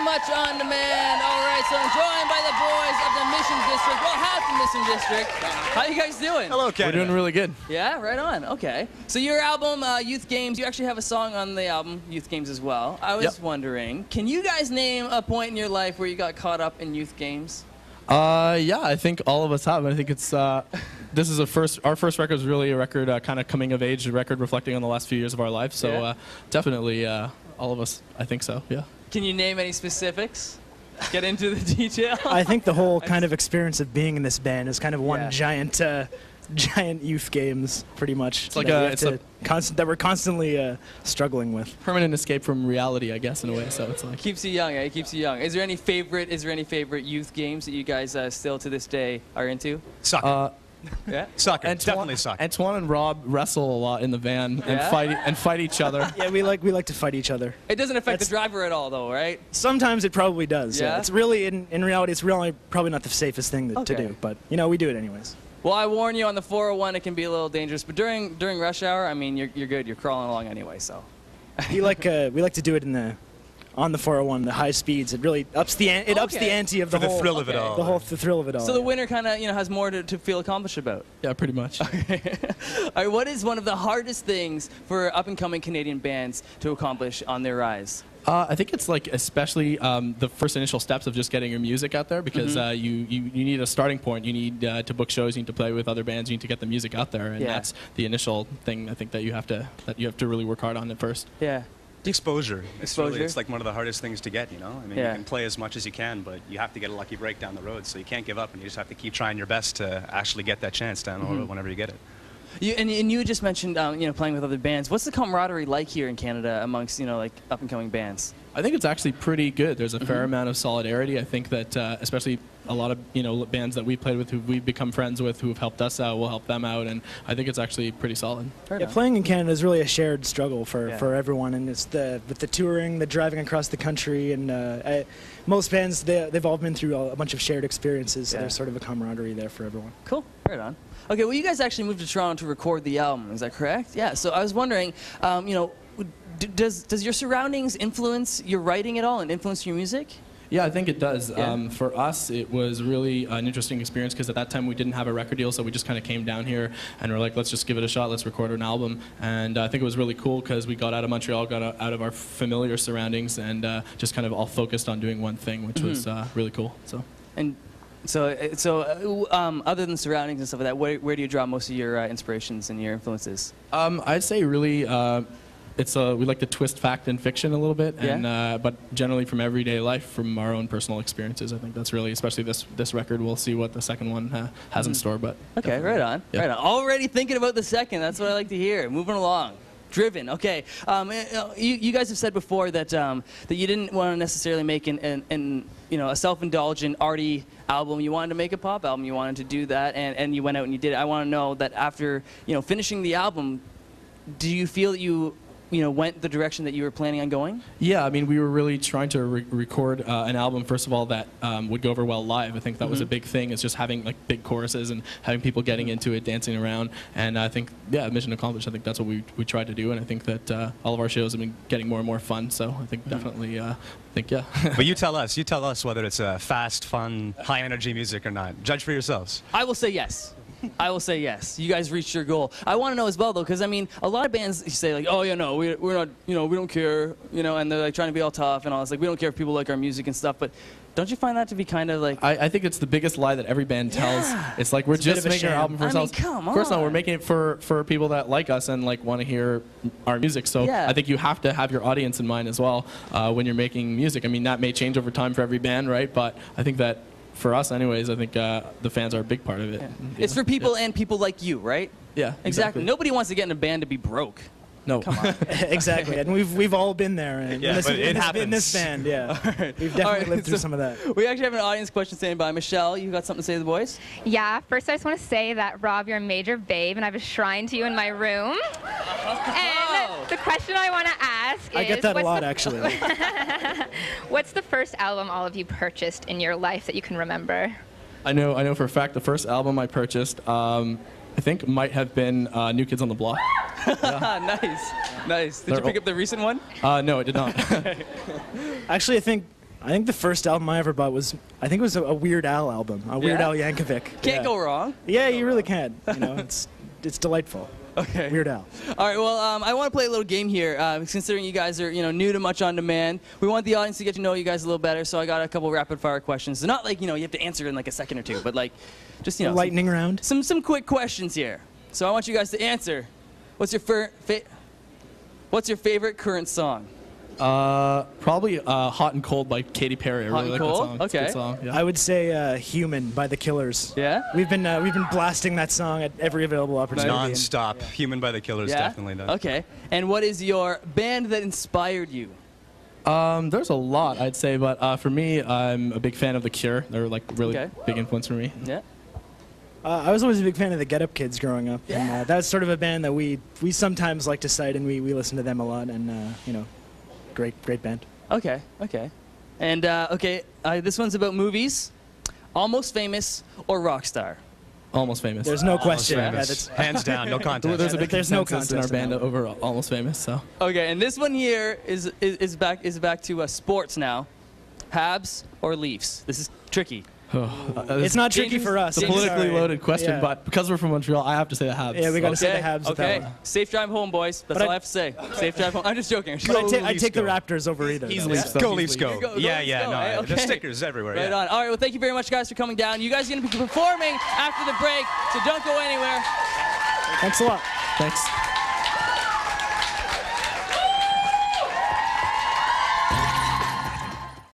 much on demand. All right, so I'm joined by the boys of the Mission District. Well, half the Mission District. How you guys doing? Hello, Canada. We're doing really good. Yeah, right on. Okay. So your album, Youth Games, you actually have a song on the album, Youth Games, as well. I was wondering, can you guys name a point in your life where you got caught up in youth games? Yeah, I think all of us have. I think it's this is our first record is really a record, kind of coming of age record, reflecting on the last few years of our life. So definitely, all of us, I think so. Yeah. Can you name any specifics? Get into the detail. I think the whole kind of experience of being in this band is kind of one giant youth games, pretty much. It's like that we're constantly struggling with. Permanent escape from reality, I guess, in a way. So it's like keeps you young, It keeps you young. Is there any favorite youth games that you guys still to this day are into? Soccer. Yeah. Soccer. Definitely soccer. Antoine and Rob wrestle a lot in the van and fight each other. Yeah, we like to fight each other. It doesn't affect the driver at all, though, right? Sometimes it probably does. Yeah. It's really in reality, it's really probably not the safest thing to do, but we do it anyways. Well, I warn you, on the 401 it can be a little dangerous, but during rush hour, I mean, you're good. You're crawling along anyway, so. we like to do it on the 401, the high speeds. It really ups the ante of the whole thrill of it all. The thrill of it all. So the winner kind of has more to feel accomplished about. Yeah, pretty much. All right, what is one of the hardest things for up and coming Canadian bands to accomplish on their rise? I think it's like especially the first initial steps of just getting your music out there, because you need a starting point. You need to book shows. You need to play with other bands. You need to get the music out there, and that's the initial thing I think that you have to really work hard on at first. Yeah. Exposure. It's like one of the hardest things to get, I mean, you can play as much as you can, but you have to get a lucky break down the road, so you can't give up, and you just have to keep trying your best to actually get that chance down the road whenever you get it. You just mentioned playing with other bands. What's the camaraderie like here in Canada amongst like up and coming bands? I think it's actually pretty good. There's a fair amount of solidarity. I think that especially a lot of bands that we've played with, who we've become friends with, who've helped us out, will help them out, and I think it's actually pretty solid. Playing in Canada is really a shared struggle for everyone, and it's with the touring, the driving across the country, and most bands they've all been through a bunch of shared experiences. So there's sort of a camaraderie there for everyone. Cool. Right on. Okay, well, you guys actually moved to Toronto to record the album. Is that correct? Yeah. So I was wondering, does your surroundings influence your writing at all and influence your music? Yeah, I think it does. For us, it was really an interesting experience, because at that time we didn't have a record deal, so we just kind of came down here and we're like, let's just give it a shot, let's record an album. And I think it was really cool because we got out of Montreal, got out of our familiar surroundings, and just kind of all focused on doing one thing, which was really cool. So other than surroundings and stuff like that, where do you draw most of your inspirations and your influences? I'd say really we like to twist fact and fiction a little bit, and but generally from everyday life, from our own personal experiences. I think that's really, especially this record. We'll see what the second one has in store, but okay, right on. Already thinking about the second. That's what I like to hear. Moving along. Driven. Okay. You guys have said before that that you didn't want to necessarily make a self-indulgent, arty album. You wanted to make a pop album. You wanted to do that, and you went out and you did it. I want to know that after finishing the album, do you feel that you went the direction that you were planning on going? Yeah, I mean, we were really trying to record an album, first of all, that would go over well live. I think that was a big thing, is just having like big choruses and having people getting into it, dancing around. And I think, mission accomplished. I think that's what we tried to do, and I think that all of our shows have been getting more and more fun. So I think definitely, But you tell us whether it's fast, fun, high energy music or not. Judge for yourselves. I will say yes. I will say yes. You guys reached your goal. I want to know as well, though, because I mean, a lot of bands say like, oh yeah, no, we're not, we don't care, and they're like trying to be all tough and all. It's like we don't care if people like our music and stuff. But don't you find that to be kind of like? I think it's the biggest lie that every band tells. It's like we're just making our album for ourselves. I mean, come on. Of course not. We're making it for people that like us and like want to hear our music. So I think you have to have your audience in mind as well when you're making music. I mean, that may change over time for every band, right? But I think that, for us anyways, I think the fans are a big part of it. It's for people and people like you, right? Yeah, exactly. Nobody wants to get in a band to be broke. No. Come on. Exactly, and we've all been there. And in this band, right. We've definitely lived through some of that. We actually have an audience question standing by. Michelle, you got something to say to the boys? Yeah, first I just want to say that, Rob, you're a major babe, and I have a shrine to you in my room. And the question I want to ask is... I get that a lot, actually. What's the first album all of you purchased in your life that you can remember? I know for a fact the first album I purchased, I think might have been New Kids on the Block. Nice. Did you pick up the recent one? No, I did not. Actually, I think I think the first album I ever bought was, I think it was a Weird Al album, a Weird Al Yankovic. Can't go wrong. Yeah, you really can't. You know, it's delightful. Okay. Weird Al. All right. Well, I want to play a little game here. Considering you guys are, new to Much on Demand, we want the audience to get to know you guys a little better. So I got a couple rapid-fire questions. They're not like, you have to answer in like a second or two, but like, just lightning round. Some quick questions here. So I want you guys to answer. What's your favorite current song? Probably Hot and Cold by Katy Perry. I really like that song. It's a good song. Yeah. I would say Human by The Killers. Yeah? We've been blasting that song at every available opportunity. Non-stop. Yeah. Human by The Killers definitely does. Okay. And what is your band that inspired you? There's a lot, I'd say, but for me, I'm a big fan of The Cure. They're like really big influence for me. Yeah. I was always a big fan of the Get Up Kids growing up, and that's sort of a band that we sometimes like to cite, and we listen to them a lot, and great band. Okay. And this one's about movies. Almost Famous or Rockstar? Almost Famous. There's no question. Hands down, no contest. There's a big consensus in our band that. over Almost Famous. So. Okay, and this one here is back to sports now. Habs or Leafs? This is tricky. It's not tricky for us. It's a politically loaded question, but because we're from Montreal, I have to say the Habs. Yeah, we got to say the Habs. Okay, safe drive home, boys. That's all I have to say. Safe drive home. I'm just joking. But I take the Raptors over either. Go Leafs, go. No. Okay. The stickers everywhere. Right on. All right, well, thank you very much, guys, for coming down. You guys are going to be performing after the break, so don't go anywhere. Thanks a lot. Thanks.